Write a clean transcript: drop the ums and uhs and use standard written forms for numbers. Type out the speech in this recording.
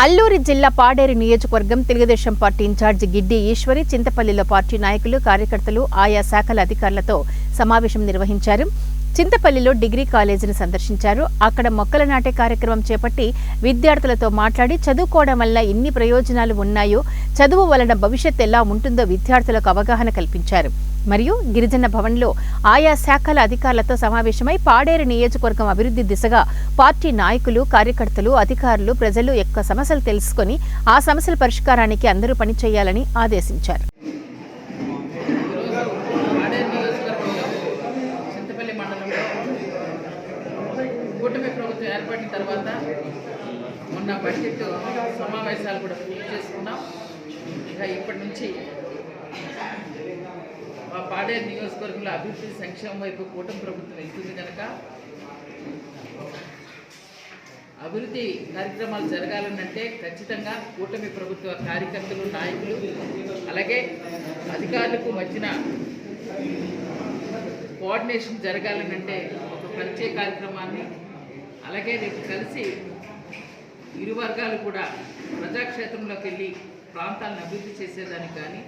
అల్లూరి జిల్లా పాడేరు నియోజకవర్గం Telugu Desam party in-charge Giddi Eswari చింతపల్లిలో పార్టీ నాయకులు కార్యకర్తలు ఆయా శాఖల అధికారులతో సమావేశం నిర్వహించారు. చింతపల్లిలో డిగ్రీ కాలేజీని సందర్శించారు. అక్కడ మొక్కలు నాటే కార్యక్రమం చేపట్టి విద్యార్థులతో మాట్లాడి చదువుకోవడం వల్ల ఎన్ని ప్రయోజనాలు ఉన్నాయో, చదువు వలన భవిష్యత్ ఎలా ఉంటుందో విద్యార్థులకు అవగాహన కల్పించారు. మరియు గిరిజన భవన్లో ఆయా శాఖల అధికారులతో సమావేశమై పాడేరు నియోజకవర్గం అభివృద్ధి దిశగా పార్టీ నాయకులు, కార్యకర్తలు, అధికారులు, ప్రజలు యొక్క సమస్యలు తెలుసుకుని ఆ సమస్యల పరిష్కారానికి అందరూ పనిచేయాలని ఆదేశించారు. కూటమి ప్రభుత్వం ఏర్పడిన తర్వాత మొన్న బడ్జెట్ సమావేశాలు కూడా పూర్తి చేసుకున్నాం. ఇక ఇప్పటి నుంచి మా పాడేరు నియోజకవర్గంలో అభివృద్ధి సంక్షేమం వైపు కూటమి ప్రభుత్వం వెళ్తుంది కనుక అభివృద్ధి కార్యక్రమాలు జరగాలనంటే ఖచ్చితంగా కూటమి ప్రభుత్వ కార్యకర్తలు, నాయకులు, అలాగే అధికారులకు మధ్యన కోఆర్డినేషన్ జరగాలనంటే ఒక ప్రత్యేక కార్యక్రమాన్ని, అలాగే రేపు కలిసి ఇరు వర్గాలు కూడా ప్రజాక్షేత్రంలోకి వెళ్ళి ప్రాంతాలను అభివృద్ధి చేసేదానికి కానీ